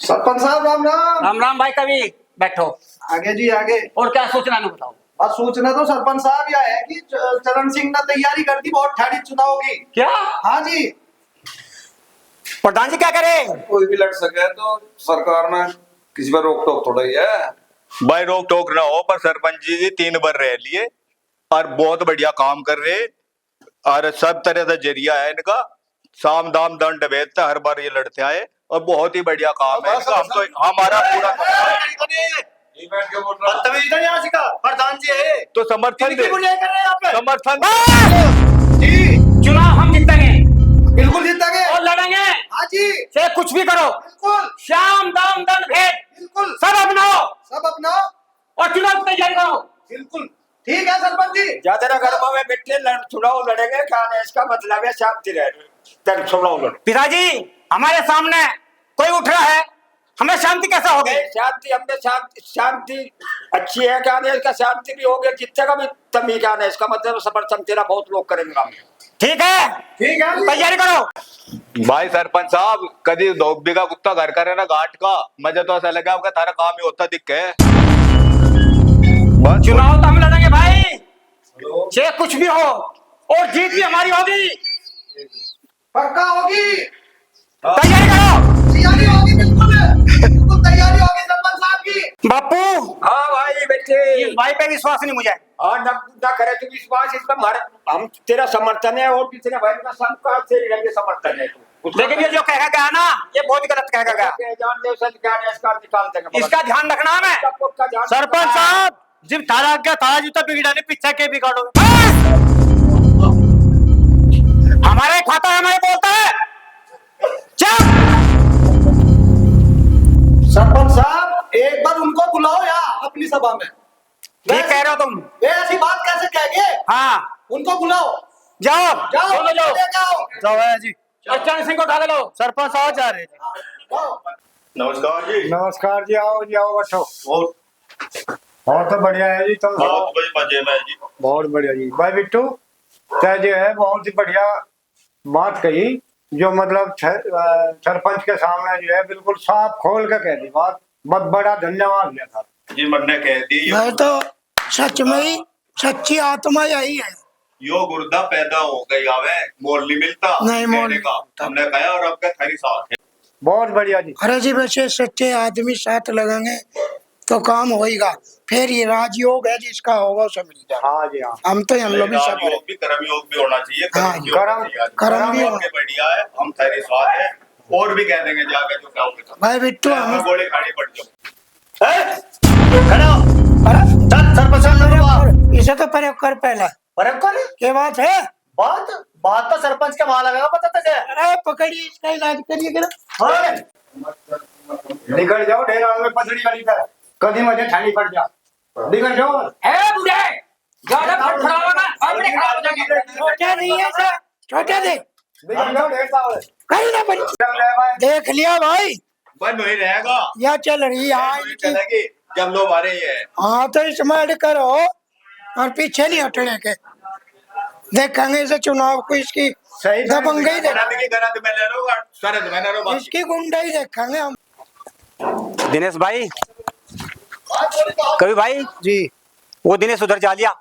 सरपंच साहब राम राम। राम राम भाई, कभी बैठो। आगे जी आगे। और क्या सोचना है बताओ। बस सूचना तो सरपंच साहब यह है कि चरण सिंह ने तैयारी कर दी बहुत ठाड़ी चुनाव की। क्या? हाँ जी। प्रधान जी क्या करे? कोई भी लड़ सके तो सरकार में किसी पर रोक टोक थोड़ा ही है। भाई रोक टोक ना हो, पर सरपंच जी 3 बार रह लिए और बहुत बढ़िया काम कर रहे और सब तरह से जरिया है इनका। साम दाम दंड भेद हर बार ये लड़ते आए और बहुत ही बढ़िया काम है इनका। हम तो हमारा पूरा प्रधान जी है तो समर्थन दे, समर्थन जी। चुनाव हम जीतेंगे, बिल्कुल जीतेंगे और लड़ेंगे। हाँ जी चाहे कुछ भी करो, बिल्कुल शाम दाम दंड भेद बिल्कुल सब अपनाओ सब अपना और चुनाव की तैयारी करो। बिल्कुल ठीक है सरपंच जी। ज्यादा गड़बड़ में बैठे चुनाव लड़ेंगे क्या है, इसका मतलब है शांति रहे चुनाव लड़ो। पिताजी हमारे सामने कोई उठ रहा है, हमें शांति कैसा होगी? शांति हमने शांति अच्छी है क्या नहीं, इसका शांति भी हो गया जितने का भी तमी क्या नहीं, इसका मतलब समर्थन तेरा बहुत लोग करेंगे काम। ठीक है तैयारी करो। भाई सरपंच साहब कभी धोबी का कुत्ता घर का रहना घाट का मजा तो ऐसा लगा आपका थारा काम ही होता दिख है। बस चुनाव तो हम लड़ेंगे भाई, चाहे कुछ भी हो, और जीत भी हमारी होगी। पक्का होगी। तैयारी करो। तैयारी होगी बिल्कुल बिल्कुल तैयारी होगी सरपंच साहब की। बापू हाँ भाई बेटे, इस भाई पे विश्वास नहीं मुझे। हाँ ना करे तो विश्वास, इसमें हमारे हम तेरा समर्थन है और पिछले भाई का सबका तेरी रंगे समर्थन है। लेकिन ये जो कह गया ना, ये बहुत गलत कह गया। जान दे उसे क्या है, इसका निकाल देंगे। इसका ध्यान रखना है। सरपंच साहब जिब थारा क्या थारा जूता बिगड़ा नहीं पीछे के बिगाड़ो। हमारे खाता है, हमारे बोलता है। चल सरपंच साहब एक बार उनको बुलाओ यार अपनी सभा में। ठीक कह रहे हो तुम। वे ऐसी बात कैसे कहेंगे? हाँ उनको बुलाओ। जाओ जाओ दोनों जाओ। लेके आओ। जाओ है जी। चरण सिंह को उठा के लो। सरपंच साहब जा रहे हैं जी। जाओ। नमस्कार जी। नमस्कार जी, आओ जी आओ बैठो। और तो बढ़िया है जी, तुम बहुत मजे में जी। बहुत बढ़िया जी। भाई बिट्टू तय जो है बहुत ही बढ़िया बात कही, जो मतलब सरपंच के सामने जो है बिल्कुल साफ खोल के कह दी बात। बहुत बड़ा धन्यवाद दिया था जी। मैंने कह दी मैं तो सच में ही सच्ची आत्मा यही है। यो गुर्दा पैदा हो गई आवे मोल नहीं मिलता नहीं, मोल कहने का हमने कहा और अब खरी साथ है। बहुत बढ़िया जी। अरे जी वैसे सच्चे आदमी साथ लगेंगे तो काम होएगा, फिर ये राजयोग है जिसका होगा उसे मिल जाए। हाँ जी हाँ। हम तो हम लोग भी सब योग भी कर्म योग भी होना चाहिए। हाँ, कर्म भी होना। बढ़िया है, हम तेरे साथ है और भी कह देंगे जाके जो क्या होगा। भाई बिट्टू हम गोली खानी पड़ जाओ। इसे तो प्रयोग कर पहले। प्रयोग कर क्या बात है? बात बात तो सरपंच का वहां लगा पता तुझे। अरे पकड़िए इसका इलाज करिए करा। निकल जाओ ढेर में पथड़ी वाली तरह, कभी मुझे ठानी पड़ जा। निकल जाओ। ए बुढ़े, ज्यादा फटफड़ाओगे अपने खराब हो जाएंगे। छोटा नहीं है सर, छोटा दे निकल जाओ ढेर सावले। कहीं ना बनी। देख लिया भाई, बंद नहीं रहेगा। या चल रही है इनकी। चलेगी जब लोग आ रही है। हाँ तो स्मार्ट करो और पीछे नहीं हटने के। देखेंगे इसे चुनाव को, इसकी दबंगई देखेंगे, इसकी गुंडाई देखेंगे हम। दिनेश भाई, कभी भाई जी वो दिनेश उधर जा लिया।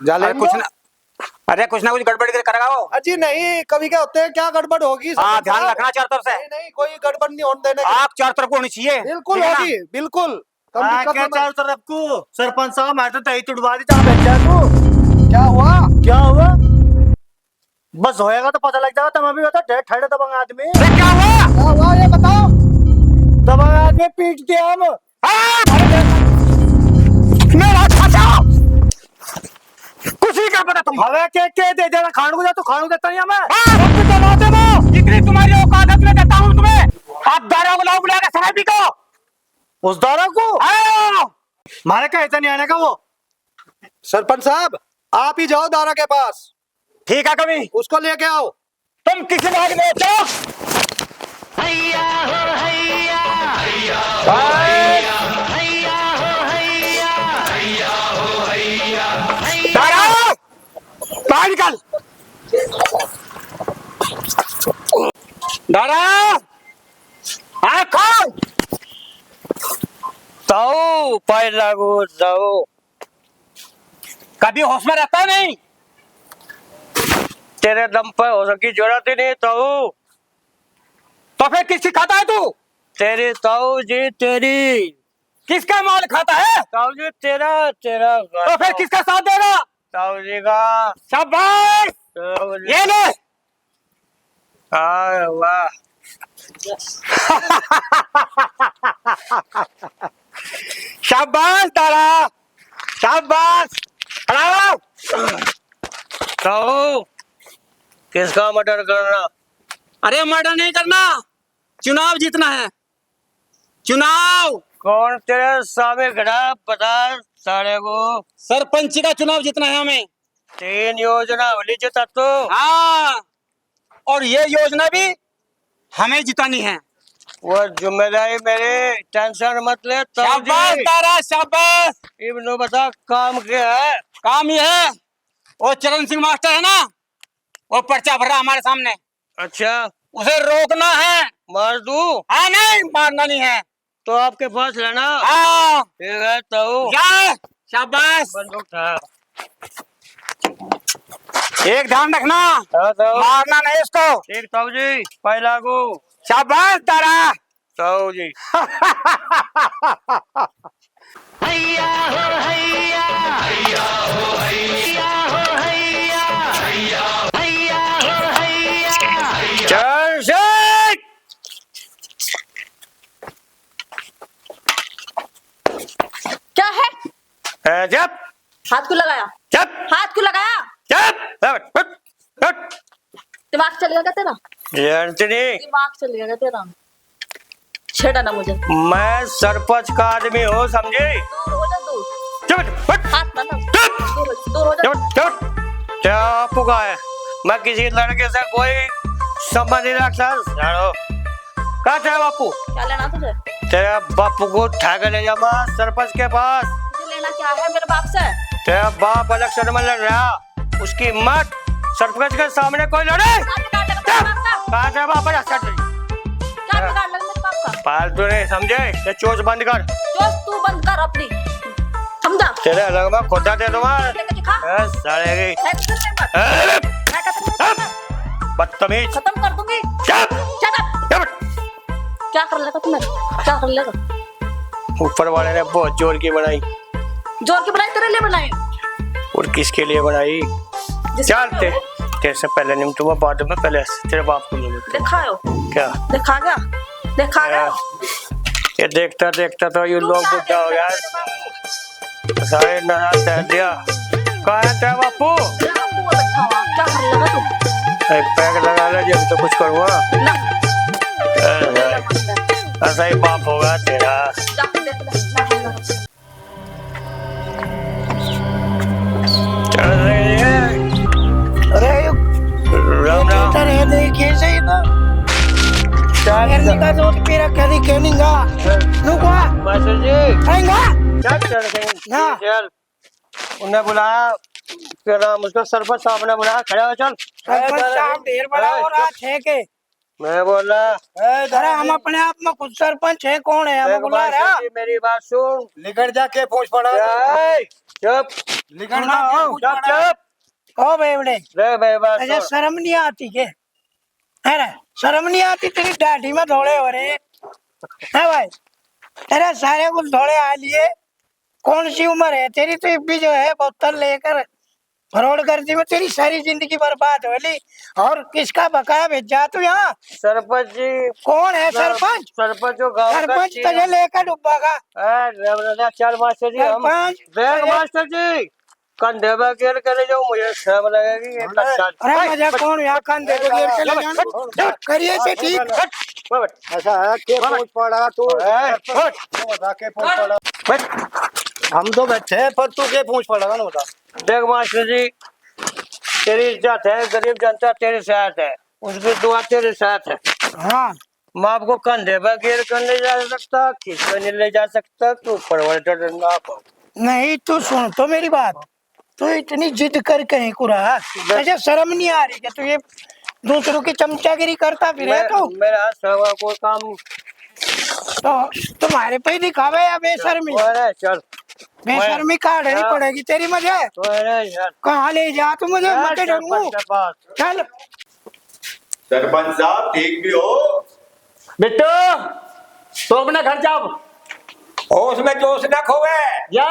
जाले अरे कुछ ना कुछ गड़बड़ करेगा वो। अजी नहीं, कभी क्या होते हैं, क्या गड़बड़ होगी? हाँ सरपंच ध्यान साहब। रखना चारों तरफ से। नहीं नहीं कोई गड़बड़ नहीं होने देने। आग चारों तरफ को होनी चाहिए। बिल्कुल ठीक है ना? होगी बिल्कुल। कम हाँ, दिक्कत क्या होना- चारों तरफ को सरपंच साहब मैं तो तही तुड़वा दी जहाँ बैठ जा तू। क्या हुआ? क्या हुआ? बस होएगा तो पता लग जाएगा। तुम अभी बता ढेर ठंडे दबंग आदमी। अरे क्या हुआ? क्या हुआ ये बताओ। दबंग आदमी पीट दिया हम। मेरा बचाओ। कुछ नहीं कर पता तुम। हवे के दे देना खाने को, जा तो खाने देता नहीं हमें। जितनी तुम्हारी औकात है मैं देता हूँ तुम्हें। आप दारा को लाओ, बुला के शराब पी को। उस दौरा को आओ। मारे का ऐसा नहीं आने का वो। सरपंच साहब आप ही जाओ दारा के पास, ठीक है कभी उसको लेके आओ। तुम किसी भाग में चलो। दारा बाहर निकल। दारा खोल। ताऊ पाई लागू ताऊ कभी होश में रहता नहीं। तेरे दम पर हो सकी जरूरत ही नहीं ताऊ। तो फिर किसकी खाता है तू? तेरी ताऊ जी तेरी। किसका माल खाता है? ताऊ जी तेरा तेरा। तो फिर किसका साथ देगा? ताऊ जी का। शाबाश ये ले। वाह शाबाश तारा शाबाश। ताऊ किसका मर्डर करना? अरे मर्डर नहीं करना, चुनाव जीतना है। चुनाव कौन तेरे सामने खड़ा बता सारे को। सरपंच का चुनाव जीतना है हमें। 3 योजना वाली जिता तो। हाँ और ये योजना भी हमें जितानी है। वो जिम्मेदारी मेरी, टेंशन मत ले। शाबाश तारा शाबाश। इब्नो बता काम क्या है? काम ये है वो चरण सिंह मास्टर है ना, वो पर्चा भर रहा हमारे सामने। अच्छा उसे रोकना है। मार दूं? हाँ नहीं मारना नहीं है। तो आपके पास लेना। हाँ ठीक है तो शाबाश। बंदूक था। एक ध्यान रखना मारना नहीं इसको। ठीक ताऊ जी पाई लागू। शाबाश तारा ताऊ जी। हैया हो हैया हैया हो हैया हो हैया हैया हैया हो हैया। चल शेख क्या है? जब हाथ को लगाया? जब हाथ को लगाया? जब दिमाग चल गया तेरा? जानती दिमाग चल गया तेरा? छेड़ा ना मुझे। मैं सरपंच का आदमी हूँ समझे? दूर हो जा दूर। हाथ ना दूर हो जा। क्या पुका है? मैं किसी लड़के से कोई संबंध नहीं रखता। कहा तेरा बापू? क्या लेना तुझे? तेरा बापू को उठा कर ले जा सरपंच के पास। तुझे लेना क्या है मेरे बाप से? तेरा बाप इलेक्शन में लड़ रहा, उसकी मत सरपंच के सामने कोई लड़े। कहा तेरा बाप क्या बिगाड़ लगा मेरे बाप का? फालतू नहीं समझे? ये चोच बंद कर। चोच तू बंद कर अपनी, समझा? तेरे अलग में खोदा दे दूंगा। साले की बदतमीज। खत्म कर दूंगी। क्या कर लेगा तू मेरा? क्या कर लेगा? ऊपर वाले ने बहुत जोर की बनाई। जोर की बनाई तेरे लिए बनाई? और किसके लिए बनाई? जानते तेरे से पहले निमटूंगा बाद में, पहले तेरे बाप को मिलूंगा। दिखाओ क्या देखा गया? देखा गया? ये देखता देखता तो ये लोग बुढ़ा हो गया सारे नहा तह दिया। कहा है तेरा बापू? क्या कर लेगा तू? एक पैक लगा ले जब तो कुछ करूँगा। ऐसा ही बाप होगा तेरा। अरे राम राम। देखिए सही ना का तो तेरा कभी कहनेगा रुको मास्टर जी आएगा चल चल ना। चल उन्हें बुलाया, क्या नाम उसका? सरपंच साहब ने बुलाया, खड़ा हो चल। सरपंच साहब ढेर बड़ा हो रहा है के? मैं बोल रहा अरे हम अपने आप में खुद सरपंच है, कौन है हमें बुला रहा? मेरी बात सुन। निकट जाके पूछ पड़ा। चुप निकट चुप चुप। ओ बेवड़े रे भाई बात अच्छा सुन। शर्म नहीं आती के? अरे शर्म नहीं आती तेरी दाढ़ी में धोले हो रहे है भाई? तेरे सारे कुछ धोले आ लिए। कौन सी उम्र है तेरी? तो भी जो है बोतल लेकर फरोड करती में तेरी सारी जिंदगी बर्बाद हो ली। और किसका बकाया भेजा तू यहाँ? सरपंच जी। कौन है सरपंच? सरपंच जो गाँव का सरपंच तुझे लेकर डूबेगा। चल मास्टर जी हम देख मास्टर जी कंधे में गिर कर जो मुझे शर्म लगेगी। अरे मजा कौन यहाँ कंधे पे गिर के ले जाना? करिए से ठीक। ऐसा है के पूछ पड़ा तू? बता के पूछ पड़ा। हम तो बैठे हैं पर तू के पूछ पड़ेगा ना बता। देख मास्टर जी तेरी इज्जत है, गरीब जनता तेरे साथ है, उसकी दुआ तेरे साथ है। हाँ मैं आपको कंधे पर गिर कर नहीं जा सकता, खींच कर नहीं ले जा सकता, तू परवर नहीं तू सुन तो मेरी बात। तू इतनी जिद कर कहीं को रहा, तुझे शर्म नहीं आ रही कि तू ये दूसरों की चमचागिरी करता फिर है? तो मेरा सवा कोई काम तो तुम्हारे पे ही दिखावे या बेशर्मी? अरे चल बेशर्मी काटनी पड़ेगी तेरी मुझे। अरे चल कहाँ ले जा तू मुझे? मत डरूं। सरपंच के पास। चल सरपंच साहब ठीक भी हो। बिट्टू तो अपने घर जाओ। होश में जोश न खोवे, या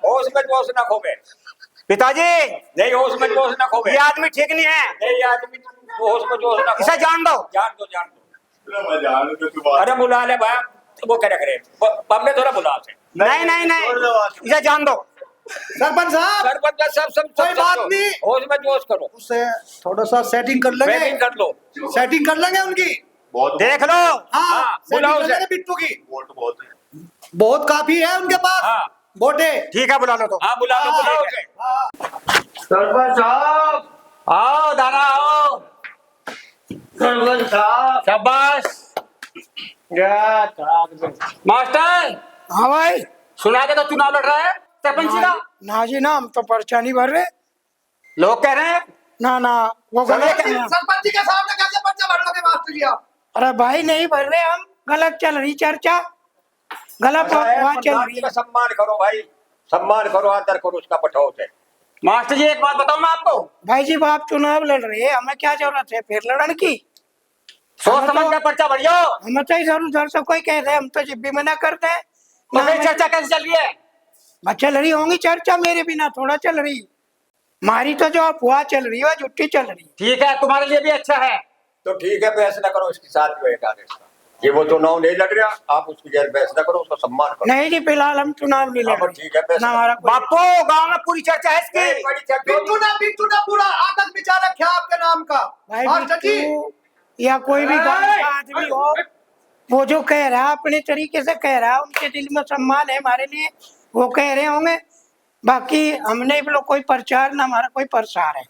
होश में जोश न खोवे। पिताजी नहीं, होश में जोश न खोवे। ये आदमी ठीक नहीं है, नहीं, आदमी होश में जोश न इसे खोवे। जान दो। जान दो, जान दो। मजाक तो तुम्हारा। अरे बुला ले भाई, वो क्या करे, हमने थोड़ा बुला से। नहीं नहीं नहीं, इसे जान दो। सरपंच साहब सरपंच का सब कोई बात नहीं। होश में जोश करो, उससे थोड़ा सा सेटिंग कर लेंगे। बैटिंग कर लो। सेटिंग कर लेंगे उनकी। बहुत देख लो। हाँ सेटिंग बुलाओ कर उसे। लेंगे बिट्टू की। वोट बहुत है। बहुत काफी है उनके पास हाँ वोटे। ठीक है बुला लो तो। हाँ, बुला लो, बुलाओ उसे। सरपंच साहब आओ, दादा आओ। सरपंच साहब शाबाश। मास्टर हाँ भाई। सुना के तो चुनाव लड़ रहा है सरपंच का। ना जी ना, हम तो पर्चा नहीं भर रहे। लोग कह रहे हैं ना ना वो गलत है। सरपंच जी के सामने कैसे पर्चा भर लोगे मास्टर जी आप? अरे भाई नहीं भर रहे हम, गलत चल रही चर्चा, गलत बात चल रही है। सम्मान करो भाई, सम्मान करो, आदर करो उसका, पठाओ से। मास्टर जी एक बात बताऊं मैं आपको, भाई जी आप चुनाव लड़ रहे हैं, हमें क्या जरूरत है फिर लड़न की? सोच समझ के पर्चा भरियो। हमें तो इधर उधर से कोई कह रहे, हम तो जब भी मना करते हैं। तो फिर चर्चा कैसे चल रही है? चल रही होंगी चर्चा, मेरे बिना थोड़ा चल रही। मारी तो जो अफवाह चल रही है झूठी चल रही। ठीक है, तुम्हारे लिए भी अच्छा है। तो ठीक है, बहस न करो इसके साथ जो है आगे इसका। ये वो चुनाव नहीं लड़ रहा, आप उसकी जगह बहस न करो, उसका सम्मान करो। नहीं जी फिलहाल हम चुनाव नहीं लड़ हाँ, रहे। ठीक है, बहस ना हमारा कोई- बापू गांव में पूरी चर्चा है इसकी। नहीं, बड़ी चर्चा बिट्टू ने पूरा आतंक बिछा रखा है आपके नाम का। भाई मास्टर जी बिट्टू या कोई भी गांव का आदमी हो, वो जो कह रहा है अपने तरीके से कह रहा है, उनके दिल में सम्मान है हमारे लिए, वो कह रहे होंगे। बाकी हमने भी लोग कोई प्रचार ना हमारा कोई प्रसार है,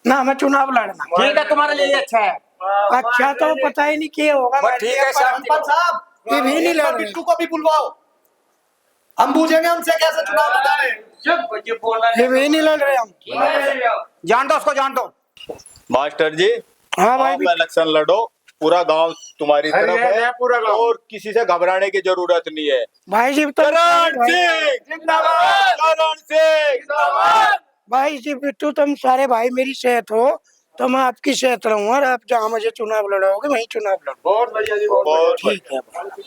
ना हमें चुनाव लड़ना। ठीक है, तुम्हारे लिए अच्छा है। अच्छा तो पता ही नहीं क्या होगा। बस ठीक है, सरपंच साहब ये भी नहीं लड़ रहे। बिट्टू को भी बुलवाओ, हम पूछेंगे उनसे कैसे चुनाव लड़ा रहे हैं। ये भी नहीं लड़ रहे हम। जान दो उसको, जान दो। मास्टर जी हाँ भाई आप इलेक्शन लड़ो, पूरा गांव तुम्हारी तरफ है, पूरा गाँव। और किसी से घबराने की जरूरत नहीं है। भाई जी तो करण सिंह जिंदाबाद, करण सिंह जिंदाबाद। भाई जी बिट्टू तुम सारे भाई मेरी सेहत हो तो मैं आपकी सेहत रहूंगा, और आप जहाँ मुझे चुनाव लड़ाओगे वहीं चुनाव लड़ो। बहुत बढ़िया जी, बहुत बहुत ठीक है।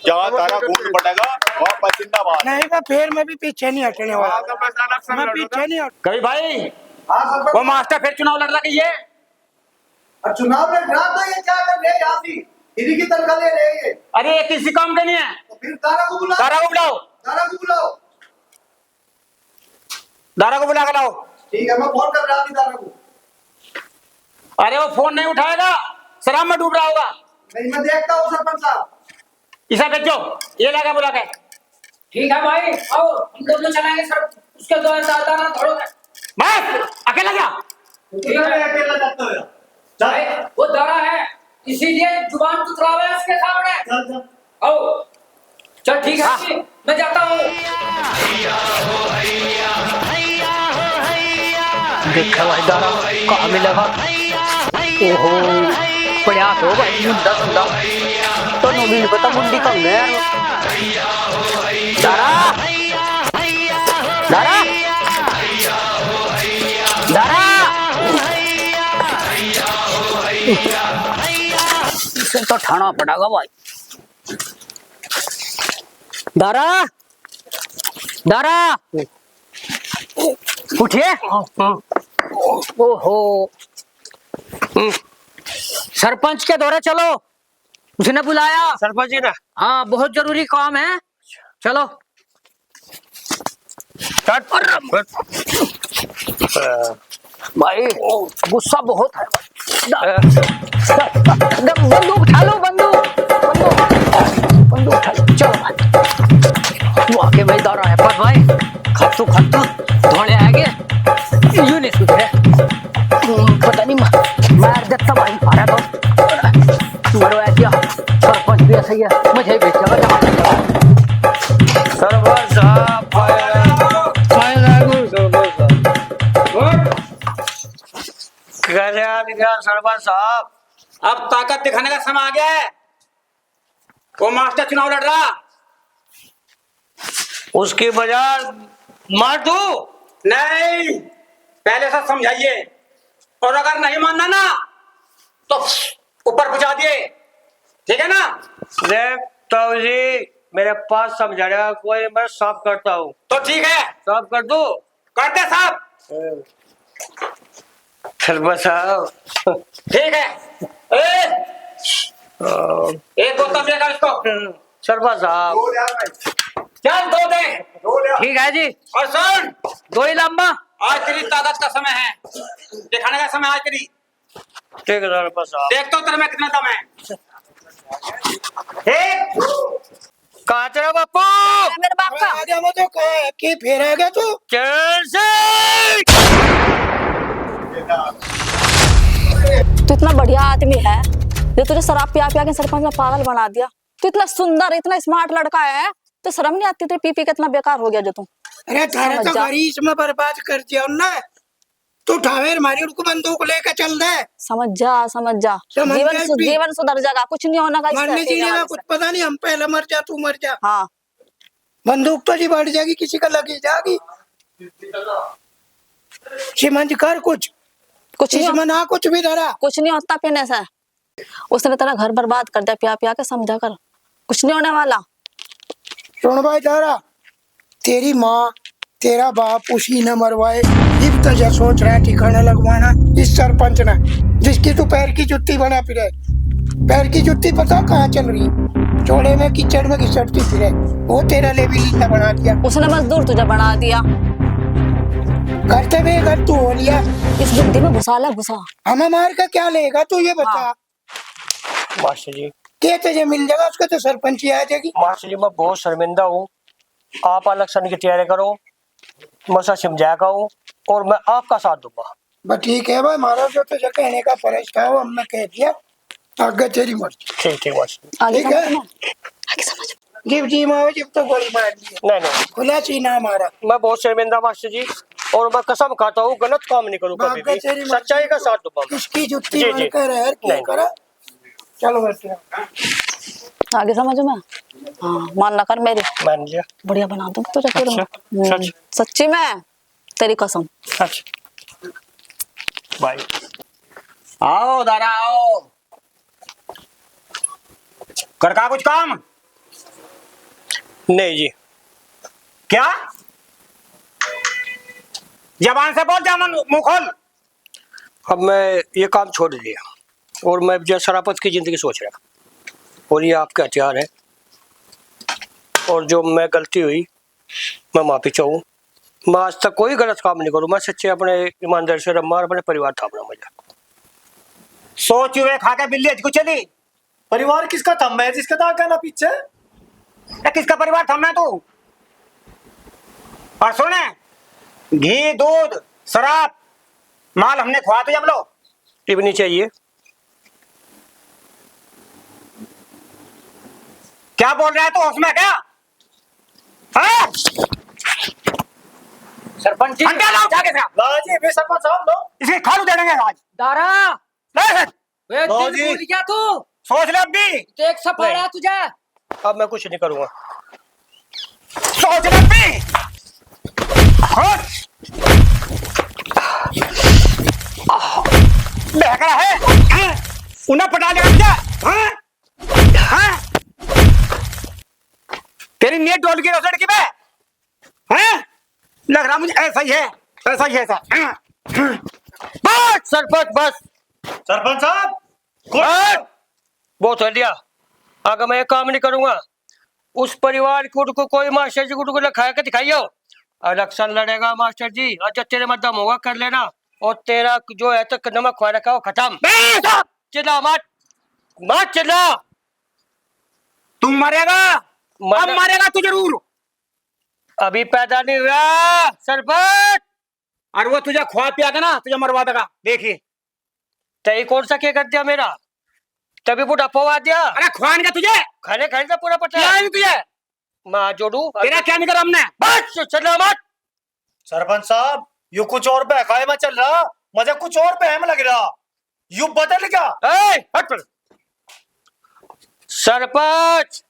जहाँ तारा खून पड़ेगा वहाँ पर जिंदाबाद। नहीं तो फिर मैं भी पीछे नहीं हटने वाला, बढ़िया। मैं पीछे नहीं हट। कभी भाई हाँ सरपंच वो मास्टर फिर चुनाव लड़ रहा है ये। और चुनाव में ड्रा तो ये क्या कर रहे हैं यहाँ से? इन्हीं की तनख्वाह ले रहे हैं ये। अरे ये किसी काम का नहीं है। तो फिर दारा को बुलाओ, दारा को बुलाओ, दारा को बुलाओ। दारा को बुला कर लाओ। ठीक है, मैं फोन कर रहा हूँ दारा को। अरे वो फोन नहीं उठाएगा, शराब में डूब रहा होगा। नहीं मैं देखता हूँ सरपंच साहब। इसे भेजो, ये लगा बुला के। ठीक है भाई, आओ हम दोनों चलाएंगे सर, उसके दो दादा ना थोड़ा। बस अकेला क्या? ठीक है, अकेला जाता है। भाई वो दरा है, इसीलिए जुबान तुतरावा है उसके सामने। आओ चल ठीक है जी, मैं जाता हूँ। देखा भाई दारा कहाँ मिलेगा? ओहो बढ़िया तो भाई, मुंडा सुंडा तो नहीं पता मुंडी कम है। दारा दारा दारा इसे तो ठाना पड़ेगा भाई। दारा दारा उठिए। ओहो सरपंच के दौरे चलो, उसने बुलाया। सरपंच जी ने? हाँ बहुत जरूरी काम है, चलो। भाई गुस्सा बहुत है। बंदूक उठा लो, बंदूक बंदूक उठा लो, चलो भाई। वाकई भाई दौरा है पर भाई खत्तू धोने आएंगे यूं नहीं सुधरे। पता नहीं मार देता भाई मारा तो मरो ऐसा। सरपंच भी ऐसा ही है, मुझे बेचेगा जमा। सरपंच साहब सरपंच साहब अब ताकत दिखाने का समय आ गया है। वो मास्टर चुनाव लड़ रहा, उसकी वजह मार दो। नहीं, पहले से समझाइए, और अगर नहीं मानना ना तो ऊपर पहुंचा दिए, ठीक है ना? देख तो जी, मेरे पास समझाने कोई, मैं साफ करता हूँ। तो ठीक है, साफ कर दो। करते साहब। सरपंच साहब, ठीक है। एक बोतल देगा इसको। सरपंच साहब, चल 2 दे। ठीक है जी। और सुन, 2 ही लंबा। आज तेरी ताकत का समय है, दिखाने का समय आज तेरी। ठीक है सरपंच साहब। देख तो तेरे में कितना दम है। कहाँ तेरा बापू? मेरे बाप का आगे वो तो कहे कि फिर आ गया तू। चल से। तू इतना बढ़िया आदमी है, जो तुझे शराब पिया पिया के सरपंच में पागल बना दिया। तू इतना सुंदर, इतना स्मार्ट लड़का है, तो शर्म नहीं आती? तेरे पी पी के इतना बेकार हो गया जो तू। अरे थारे तो घरी इसमें बर्बाद कर दिया ना। तू ठावेर मारी, उनको बंदूक लेकर चल दे। समझ जा, समझ जा। जीवन सुधर जाएगा, कुछ नहीं होना। मरने जीने का कुछ पता नहीं, हम पहले मर जा, तू मर जा। हाँ, बंदूक तो जी बढ़ जाएगी, किसी का लगी जाएगी। समझ कर कुछ इसमें ना कुछ भी धरा। कुछ नहीं होता पीने से। उसने तेरा घर बर्बाद कर दिया पिया पिया के, समझा कर, कुछ नहीं होने वाला। सुन भाई तारा, तेरी माँ तेरा बाप उसी ने मरवाए, इब तक सोच रहा है ठिकाना लगवाना इस सरपंच ने, जिसकी तू पैर की जुत्ती बना फिरे। पैर की जुत्ती पता कहाँ चल रही, चोड़े में कीचड़ में घिसटती फिरे। वो तेरा लेविल ने बना दिया। उसने मजदूर तुझे बना दिया। करते भी घर तू हो लिया। इस बुद्धि में घुसा ले, घुसा। हमें मार कर क्या लेगा तू, ये बता। मास्टर जी, क्या तुझे मिल जाएगा, उसका तो सरपंच आ जाएगी। मास्टर जी, मैं बहुत शर्मिंदा हूँ। आप इलेक्शन की तैयारी करो, मैं समझाएगा हूँ, और मैं आपका साथ दूंगा। बस ठीक है भाई, हमारा जो तुझे कहने का फर्ज था वो हमने कह दिया। आगे तेरी मर्जी। ठीक मास्टर। आगे ठीक है, आगे समझ। जीव जी माओ जीव तो गोली मार दी। नहीं, खुला सीना मारा। मैं बहुत शर्मिंदा मास्टर जी, और मैं कसम खाता हूँ गलत काम नहीं करूँ कभी भी, सच्चाई का साथ दूंगा। किसकी जुत्ती बनकर है क्या करा। चलो बैठे, आगे समझ में। हाँ, मान ना कर मेरी। मान लिया। बढ़िया बना दूँ तुझे फिर। सच सच्ची में, तेरी कसम। सच भाई। आओ दादा आओ, कर का कुछ काम? नहीं जी। क्या? जबान से बोल, जबान मुंह खोल। अब मैं ये काम छोड़ दिया, और मैं जो शराफत की जिंदगी सोच रहा, और ये आपके हथियार है, और जो मैं गलती हुई मैं माफी चाहूँ। मैं आज तक कोई गलत काम नहीं करूँ, मैं सच्चे अपने ईमानदारी से रहा, अपने परिवार था अपना। मजा सोच हुए खा के बिल्ली को चली। परिवार किसका था? मैं जिसका था क्या ना पीछे। किसका परिवार था? मैं तू। और सुने, घी दूध शराब माल हमने खुआ तो जब लो। टिप्पणी चाहिए। क्या बोल रहा है तू? उसमें क्या? हाँ? सरपंच जी जाके जी सरपंच साहब लो, इसे खालू दे देंगे आज। दारा वे लो दिल जी। भूल गया तू। सोच ले अभी। तो एक सफाया है तुझे। अब मैं कुछ नहीं करूँगा। सोच ले अभी। हाँ? बहक रहा है? हाँ? उन्हें पटा लेगा क्या? हाँ? हाँ? तेरी नीयत डोल की रसड़ की बे? हाँ? लग रहा मुझे ऐसा ही है, ऐसा ही है ऐसा। हाँ? बस सरपंच बस। सरपंच साहब बहुत हो लिया, अगर मैं ये काम नहीं करूंगा। उस परिवार को कोई मास्टर जी को लिखा के दिखाइयो। इलेक्शन लड़ेगा मास्टर जी, अच्छा तेरे में दम होगा कर लेना, और तेरा जो है तक नमक खा रखा हो खत्म। चिल्ला मत चिल्ला। तुम मरेगा, अब मरेगा तू जरूर। अभी पैदा नहीं हुआ सरपंच, और वो तुझे खुआ पिया देना, तुझे मरवा देगा। देखिए तई कौन सा क्या कर दिया मेरा, तभी बुढ़ापा आ दिया। अरे खुआन का तुझे खाने खाने का पूरा पता नहीं तुझे। मैं जोड़ू तेरा क्या नहीं करा हमने। बस चलो मत। सरपंच साहब यू कुछ और बहकाए में चल रहा, मुझे कुछ और बहम लग रहा, यू बदल क्या? हट। सरपंच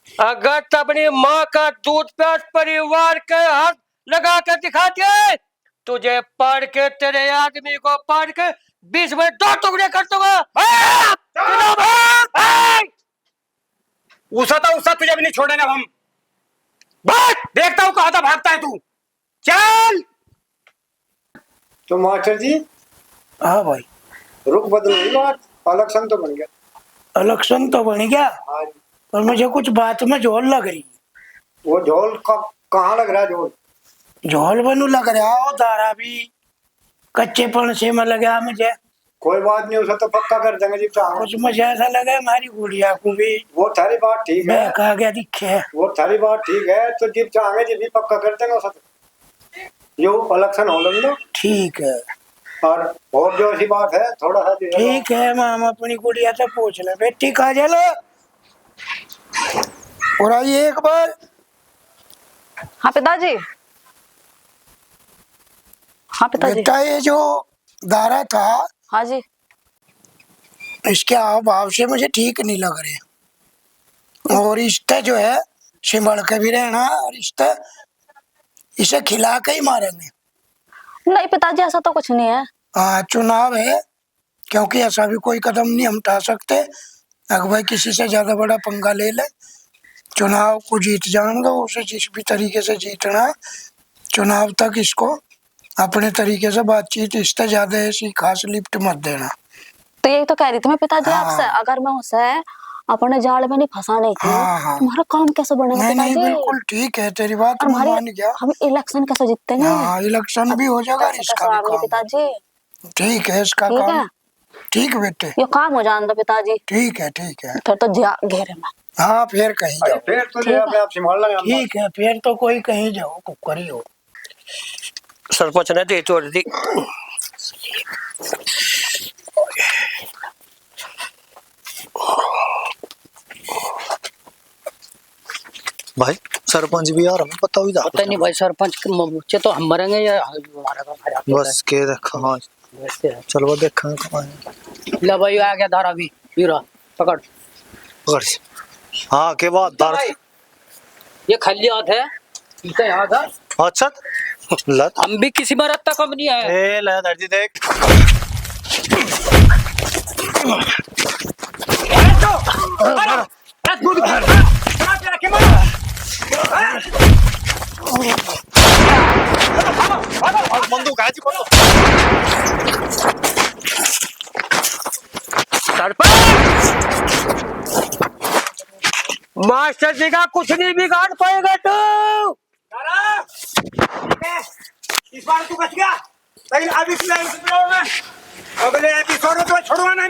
अगर अपनी माँ का दूध प्यास परिवार के हाथ लगा कर दिखाते तुझे पाड़ के तेरे आदमी को पाड़ के 20 में 2 टुकड़े कर दूंगा। उसा तुझे भी नहीं छोड़ेंगे हम। बस देखता हूँ कहाँ तक भागता है तू। चल। तो मास्टर जी हाँ भाई, रुख बदल गई बात, इलेक्शन तो बन गया। इलेक्शन तो बन गया हाँ, पर मुझे कुछ बात में झोल लग रही। वो झोल कहाँ लग रहा है झोल? झोल बनू लग रहा हो, दारा भी कच्चेपन से में लगा मुझे। कोई बात नहीं, उसे तो पक्का कर देंगे जी। कुछ मुझे ऐसा लगा हमारी गुड़िया को भी वो थारी बात ठीक है, कहा गया दिखे। वो थारी बात ठीक है, तो जीप चाहेंगे जी भी पक्का कर देंगे उसे। जो इलेक्शन हो लेंगे ठीक है। और जो ऐसी बात है थोड़ा सा ठीक है, हम अपनी गुड़िया से पूछ ले बेटी कहा चलो और आइए एक बार। हाँ पिताजी। हाँ पिताजी। बेटा ये जो दारा था, हाँ जी। इसके हाव भाव से मुझे ठीक नहीं लग रहे, और इसका जो है सिमड़ के भी रहना, और इसका इसे खिला के ही मारेंगे। नहीं पिताजी, ऐसा तो कुछ नहीं है। चुनाव है, क्योंकि ऐसा भी कोई कदम नहीं हम उठा सकते अगर भाई किसी से ज्यादा बड़ा पंगा ले ले। चुनाव को जीत जाऊंगा, उसे जिस भी तरीके से जीतना है चुनाव तक इसको अपने तरीके से बातचीत, इससे ज्यादा ऐसी खास लिफ्ट मत देना। तो यही तो कह रही थी मैं पिताजी आपसे, अगर मैं उसे अपने जाल में नहीं फंसाने की तुम्हारा काम कैसे बनेगा? नहीं नहीं, बिल्कुल ठीक है तेरी बात, मैं मान गया। हम इलेक्शन कैसे जीतेंगे? इलेक्शन भी हो जाएगा, इसका भी काम। पिताजी ठीक है, इसका ठीक काम है, ठीक है बेटे, ये काम हो जाने दो पिताजी। ठीक है ठीक है। फिर तो घेरे में। हाँ फिर कहीं जाओ, फिर तो जो अपने आप संभाल लेंगे। ठीक है, फिर तो कोई कहीं जाओ, कुकर ही हो। सरपंच ने दे तोड़ दी। भाई सरपंच भी आ रहा है, बताओ इधर। पता नहीं भाई, सरपंच के बच्चे तो हम मरेंगे या हमारा काम खराब होता है। बस के देखा। हाँ वैसे है। चलो वो देखा कहाँ है। ले भाई आ गया धारा भी, हीरा पकड़। पकड़ से। हाँ के बाद दार। ये खाली हाथ है, पीछे हाथ है। अच्छा लत हम भी किसी में रत्ता कम नहीं है। ए ले दर्जी देख। बंदूक है जी, बंदूक। मास्टर जी का कुछ नहीं बिगाड़ पाएगा तू। इस बार तू बच गया, लेकिन अब इस एपिसोड में, अगले एपिसोड में तो छोड़ूंगा नहीं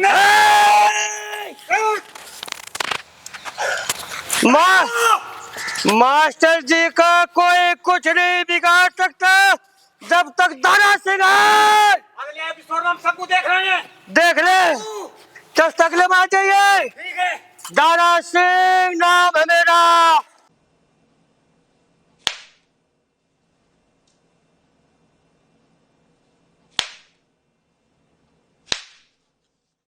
मैं। मास्टर जी का कोई कुछ नहीं बिगाड़ सकता जब तक दारा सिंह है। अगले एपिसोड में हम सबको देख रहे हैं। देख ले, 10 तक ले आ जाइए। ठीक है। दारा सिंह नाम है मेरा।